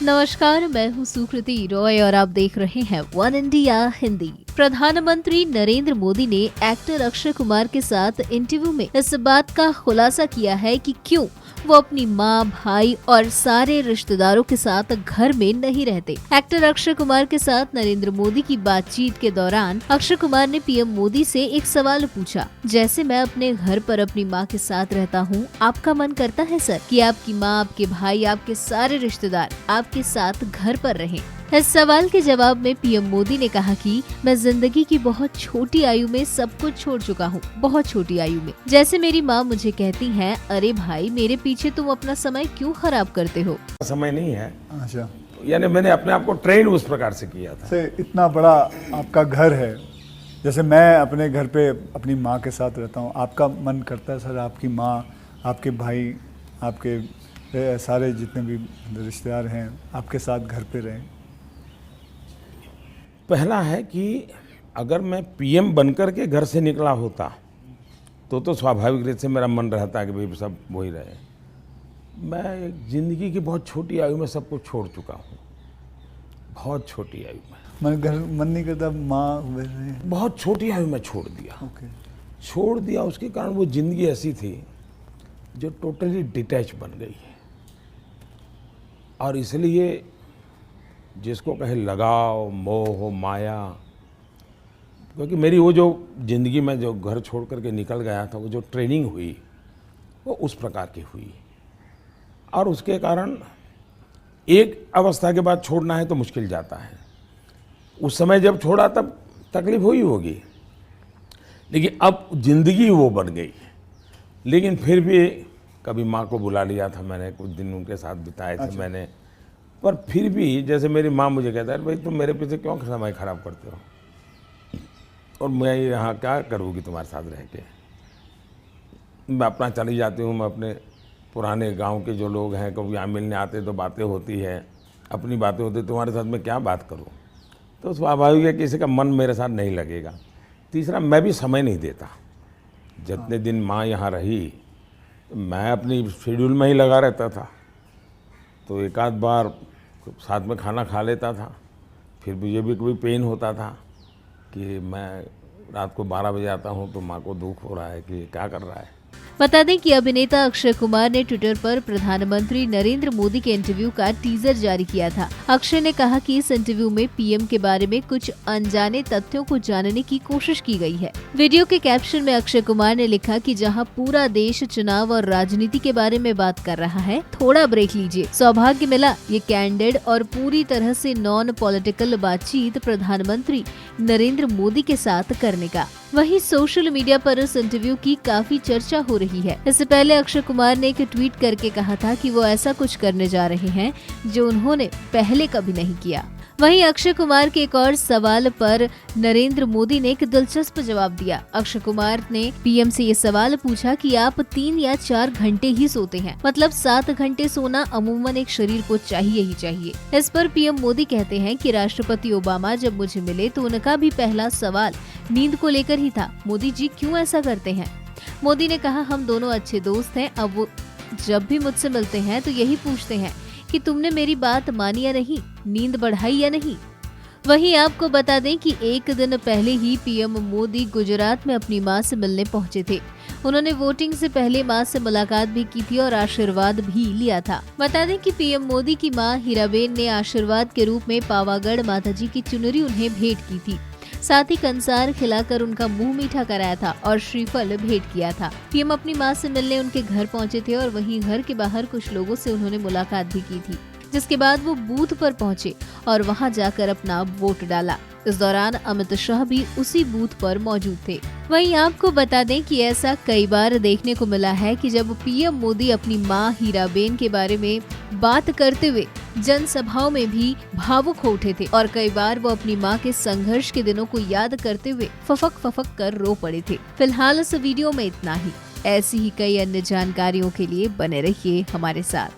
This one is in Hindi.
नमस्कार, मैं हूँ सुकृति रॉय और आप देख रहे हैं वन इंडिया हिंदी। प्रधानमंत्री नरेंद्र मोदी ने एक्टर अक्षय कुमार के साथ इंटरव्यू में इस बात का खुलासा किया है कि क्यों वो अपनी माँ, भाई और सारे रिश्तेदारों के साथ घर में नहीं रहते। एक्टर अक्षय कुमार के साथ नरेंद्र मोदी की बातचीत के दौरान अक्षय कुमार ने पीएम मोदी से एक सवाल पूछा, जैसे मैं अपने घर पर अपनी माँ के साथ रहता हूँ, आपका मन करता है सर कि आपकी माँ, आपके भाई, आपके सारे रिश्तेदार आपके साथ घर पर रहें? इस सवाल के जवाब में पीएम मोदी ने कहा कि मैं जिंदगी की बहुत छोटी आयु में सब कुछ छोड़ चुका हूँ, बहुत छोटी आयु में। जैसे मेरी माँ मुझे कहती हैं, अरे भाई मेरे पीछे तुम अपना समय क्यों खराब करते हो? समय नहीं है। अच्छा, यानी मैंने अपने आप को ट्रेन उस प्रकार से किया था। से इतना बड़ा आपका घर है, जैसे मैं अपने घर पे अपनी माँ के साथ रहता हूँ, आपका मन करता है सर आपकी माँ, आपके भाई, आपके सारे जितने भी रिश्तेदार हैं आपके साथ घर पे रहें? पहला है कि अगर मैं पीएम बनकर के घर से निकला होता तो स्वाभाविक रूप से मेरा मन रहता है कि भाई सब वही रहे। मैं एक जिंदगी की बहुत छोटी आयु में सब कुछ छोड़ चुका हूँ, बहुत छोटी आयु में। मन नहीं करता माँ बहुत छोटी आयु में छोड़ दिया। ओके। छोड़ दिया उसके कारण वो जिंदगी ऐसी थी जो टोटली डिटैच बन गई है। और इसलिए जिसको कहे लगाव, मोह, माया, क्योंकि मेरी वो जो ज़िंदगी में जो घर छोड़ करके निकल गया था, वो जो ट्रेनिंग हुई वो उस प्रकार की हुई। और उसके कारण एक अवस्था के बाद छोड़ना है तो मुश्किल जाता है। उस समय जब छोड़ा तब तकलीफ हुई होगी, लेकिन अब ज़िंदगी वो बन गई। लेकिन फिर भी कभी माँ को बुला लिया था मैंने, कुछ दिन उनके साथ बिताए थे। अच्छा। मैंने, पर फिर भी जैसे मेरी माँ मुझे कहता है, भाई तुम मेरे पीछे क्यों समय खराब करते हो, और मैं यहाँ क्या करूँगी तुम्हारे साथ रह के। मैं अपना चली जाती हूँ। मैं अपने पुराने गांव के जो लोग हैं कभी यहाँ मिलने आते तो बातें होती है, अपनी बातें होती, तुम्हारे साथ मैं क्या बात करूँ। तो स्वाभाविक है किसी का मन मेरे साथ नहीं लगेगा। तीसरा, मैं भी समय नहीं देता। जितने दिन माँ यहाँ रही मैं अपनी शेड्यूल में ही लगा रहता था, तो एक आध बार साथ में खाना खा लेता था। फिर मुझे भी कभी पेन होता था कि मैं रात को 12 बजे आता हूँ तो माँ को दुख हो रहा है कि क्या कर रहा है। बता दें कि अभिनेता अक्षय कुमार ने ट्विटर पर प्रधानमंत्री नरेंद्र मोदी के इंटरव्यू का टीजर जारी किया था। अक्षय ने कहा कि इस इंटरव्यू में पीएम के बारे में कुछ अनजाने तथ्यों को जानने की कोशिश की गई है। वीडियो के कैप्शन में अक्षय कुमार ने लिखा कि जहां पूरा देश चुनाव और राजनीति के बारे में बात कर रहा है, थोड़ा ब्रेक लीजिए। सौभाग्य मिला ये कैंडिड और पूरी तरह से नॉन पॉलिटिकल बातचीत प्रधानमंत्री नरेंद्र मोदी के साथ करने का। वहीं सोशल मीडिया पर इस इंटरव्यू की काफी चर्चा हो रही है। इससे पहले अक्षय कुमार ने एक ट्वीट करके कहा था कि वो ऐसा कुछ करने जा रहे हैं जो उन्होंने पहले कभी नहीं किया। वहीं अक्षय कुमार के एक और सवाल पर नरेंद्र मोदी ने एक दिलचस्प जवाब दिया। अक्षय कुमार ने पीएम से ये सवाल पूछा कि आप 3 या 4 घंटे ही सोते हैं, मतलब 7 घंटे सोना अमूमन एक शरीर को चाहिए ही चाहिए। इस पर पीएम मोदी कहते हैं कि राष्ट्रपति ओबामा जब मुझे मिले तो उनका भी पहला सवाल नींद को लेकर ही था। मोदी जी क्यों ऐसा करते हैं? मोदी ने कहा, हम दोनों अच्छे दोस्त हैं। अब वो जब भी मुझसे मिलते हैं तो यही पूछते हैं कि तुमने मेरी बात मानी या नहीं, नींद बढ़ाई या नहीं। वहीं आपको बता दें कि एक दिन पहले ही पीएम मोदी गुजरात में अपनी मां से मिलने पहुंचे थे। उन्होंने वोटिंग से पहले मां से मुलाकात भी की थी और आशीर्वाद भी लिया था। बता दें कि पीएम मोदी की मां हीराबेन ने आशीर्वाद के रूप में पावागढ़ माताजी की चुनरी उन्हें भेंट की थी। साथ ही कंसार खिलाकर उनका मुंह मीठा कराया था और श्रीफल भेंट किया था। पीएम अपनी मां से मिलने उनके घर पहुंचे थे और वहीं घर के बाहर कुछ लोगों से उन्होंने मुलाकात भी की थी, जिसके बाद वो बूथ पर पहुंचे और वहां जाकर अपना वोट डाला। इस दौरान अमित शाह भी उसी बूथ पर मौजूद थे। वहीं आपको बता दें कि ऐसा कई बार देखने को मिला है कि जब पीएम मोदी अपनी मां हीराबेन के बारे में बात करते हुए जनसभाओं में भी भावुक हो उठे थे और कई बार वो अपनी मां के संघर्ष के दिनों को याद करते हुए फफक कर रो पड़े थे। फिलहाल इस वीडियो में इतना ही। ऐसी ही कई अन्य जानकारियों के लिए बने रहिए हमारे साथ।